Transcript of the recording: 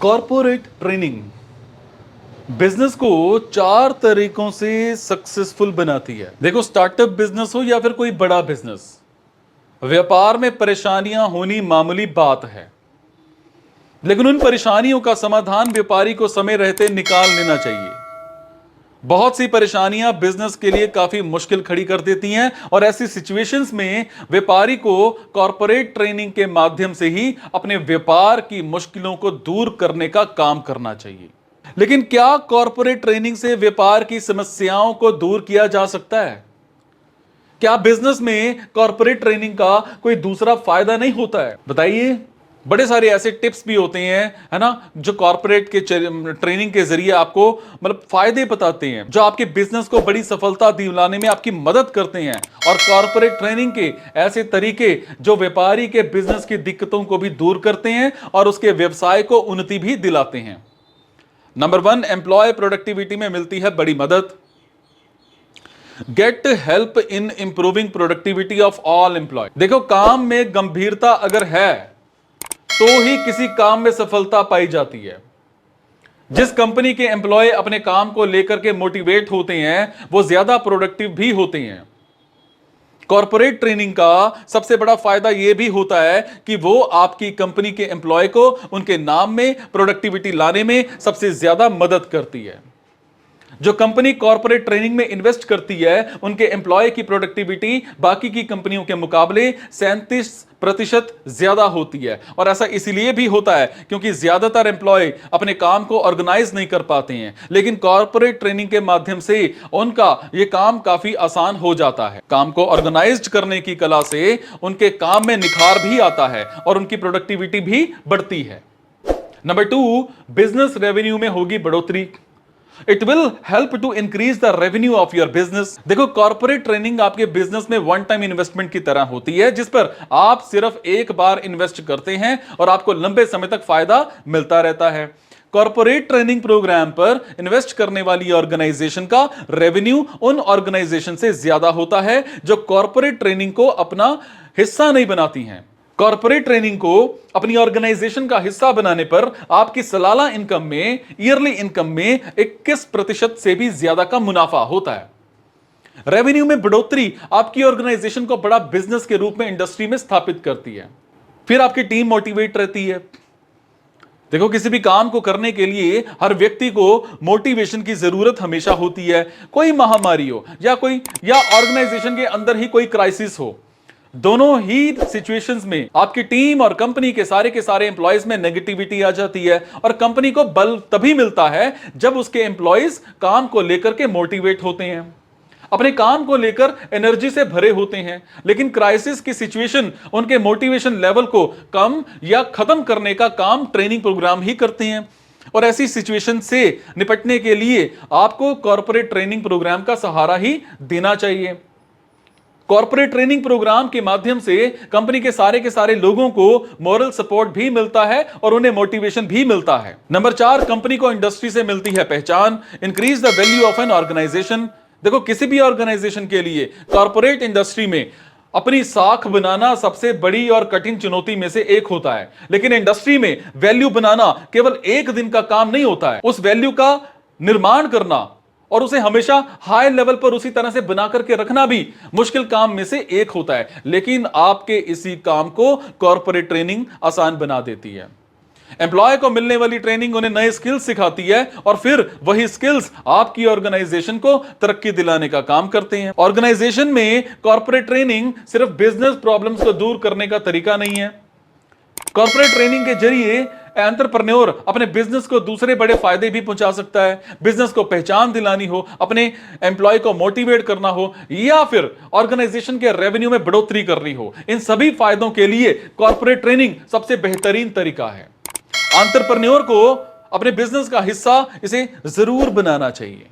Corporate training business को 4 तरीकों से सक्सेसफुल बनाती है। देखो, स्टार्टअप बिजनेस हो या फिर कोई बड़ा बिजनेस, व्यापार में परेशानियां होनी मामूली बात है, लेकिन उन परेशानियों का समाधान व्यापारी को समय रहते निकाल लेना चाहिए। बहुत सी परेशानियां बिजनेस के लिए काफी मुश्किल खड़ी कर देती हैं और ऐसी सिचुएशंस में व्यापारी को कॉरपोरेट ट्रेनिंग के माध्यम से ही अपने व्यापार की मुश्किलों को दूर करने का काम करना चाहिए। लेकिन क्या कॉरपोरेट ट्रेनिंग से व्यापार की समस्याओं को दूर किया जा सकता है? क्या बिजनेस में कॉरपोरेट ट्रेनिंग का कोई दूसरा फायदा नहीं होता है? बताइए। बड़े सारे ऐसे टिप्स भी होते हैं, है ना, जो कॉरपोरेट के ट्रेनिंग के जरिए आपको मतलब फायदे बताते हैं, जो आपके बिजनेस को बड़ी सफलता दिलाने में आपकी मदद करते हैं। और कॉरपोरेट ट्रेनिंग के ऐसे तरीके जो व्यापारी के बिजनेस की दिक्कतों को भी दूर करते हैं और उसके व्यवसाय को उन्नति भी दिलाते हैं। नंबर 1, एम्प्लॉय प्रोडक्टिविटी में मिलती है बड़ी मदद। Get help in improving productivity of all employ. देखो, काम में गंभीरता अगर है तो ही किसी काम में सफलता पाई जाती है। जिस कंपनी के एम्प्लॉय अपने काम को लेकर के मोटिवेट होते हैं वो ज्यादा प्रोडक्टिव भी होते हैं। कॉर्पोरेट ट्रेनिंग का सबसे बड़ा फायदा यह भी होता है कि वो आपकी कंपनी के एम्प्लॉय को उनके नाम में प्रोडक्टिविटी लाने में सबसे ज्यादा मदद करती है। जो कंपनी कॉर्पोरेट ट्रेनिंग में इन्वेस्ट करती है उनके एम्प्लॉय की प्रोडक्टिविटी बाकी की कंपनियों के मुकाबले 37% ज्यादा होती है। और ऐसा इसलिए भी होता है क्योंकि ज्यादातर एम्प्लॉय अपने काम को ऑर्गेनाइज नहीं कर पाते हैं, लेकिन कॉर्पोरेट ट्रेनिंग के माध्यम से उनका यह काम काफी आसान हो जाता है। काम को ऑर्गेनाइज करने की कला से उनके काम में निखार भी आता है और उनकी प्रोडक्टिविटी भी बढ़ती है। नंबर 2, बिजनेस रेवेन्यू में होगी बढ़ोतरी। It will help to increase the revenue of your business. देखो, कॉर्पोरेट ट्रेनिंग आपके बिजनेस में वन टाइम इन्वेस्टमेंट की तरह होती है, जिस पर आप सिर्फ एक बार इन्वेस्ट करते हैं और आपको लंबे समय तक फायदा मिलता रहता है। कॉर्पोरेट ट्रेनिंग प्रोग्राम पर इन्वेस्ट करने वाली ऑर्गेनाइजेशन का रेवेन्यू उन ऑर्गेनाइजेशन से ज्यादा होता है जो कॉर्पोरेट ट्रेनिंग को अपना हिस्सा नहीं बनाती हैं। कॉर्पोरेट ट्रेनिंग को अपनी ऑर्गेनाइजेशन का हिस्सा बनाने पर आपकी सालाना इनकम में, ईयरली इनकम में 21% से भी ज्यादा का मुनाफा होता है। रेवेन्यू में बढ़ोतरी आपकी ऑर्गेनाइजेशन को बड़ा बिजनेस के रूप में इंडस्ट्री में स्थापित करती है। फिर आपकी टीम मोटिवेट रहती है। देखो, किसी भी काम को करने के लिए हर व्यक्ति को मोटिवेशन की जरूरत हमेशा होती है। कोई महामारी हो या ऑर्गेनाइजेशन के अंदर ही कोई क्राइसिस हो, दोनों ही सिचुएशंस में आपकी टीम और कंपनी के सारे एम्प्लॉयज में नेगेटिविटी आ जाती है और कंपनी को बल तभी मिलता है जब उसके एम्प्लॉयज काम को लेकर के मोटिवेट होते हैं, अपने काम को लेकर एनर्जी से भरे होते हैं। लेकिन क्राइसिस की सिचुएशन उनके मोटिवेशन लेवल को कम या खत्म करने का काम ट्रेनिंग प्रोग्राम ही करते हैं। और ऐसी सिचुएशन से निपटने के लिए आपको कॉर्पोरेट ट्रेनिंग प्रोग्राम का सहारा ही देना चाहिए। कॉर्पोरेट ट्रेनिंग प्रोग्राम के माध्यम से कंपनी के सारे लोगों को मॉरल सपोर्ट भी मिलता है और उन्हें मोटिवेशन भी मिलता है। नंबर 4, कंपनी को इंडस्ट्री से मिलती है पहचान। Increase the value of an organisation. देखो, किसी भी ऑर्गेनाइजेशन के लिए कॉर्पोरेट इंडस्ट्री में अपनी साख बनाना सबसे बड़ी और कठिन चुनौती में से एक होता है, लेकिन इंडस्ट्री में वैल्यू बनाना केवल एक दिन का काम नहीं होता है। उस वैल्यू का निर्माण करना और उसे हमेशा हाई लेवल पर उसी तरह से बना करके रखना भी मुश्किल काम में से एक होता है, लेकिन आपके इसी काम को कॉर्पोरेट ट्रेनिंग आसान बना देती है। एम्प्लॉय को मिलने वाली ट्रेनिंग उन्हें नए स्किल्स सिखाती है और फिर वही स्किल्स आपकी ऑर्गेनाइजेशन को तरक्की दिलाने का काम करते हैं। ऑर्गेनाइजेशन में कॉर्पोरेट ट्रेनिंग सिर्फ बिजनेस प्रॉब्लम्स को दूर करने का तरीका नहीं है। कॉर्पोरेट ट्रेनिंग के जरिए एंटरप्रेन्योर अपने बिजनेस को दूसरे बड़े फायदे भी पहुंचा सकता है। बिजनेस को पहचान दिलानी हो, अपने एम्प्लॉय को मोटिवेट करना हो या फिर ऑर्गेनाइजेशन के रेवेन्यू में बढ़ोतरी करनी हो, इन सभी फायदों के लिए कॉर्पोरेट ट्रेनिंग सबसे बेहतरीन तरीका है। एंटरप्रेन्योर को अपने बिजनेस का हिस्सा इसे जरूर बनाना चाहिए।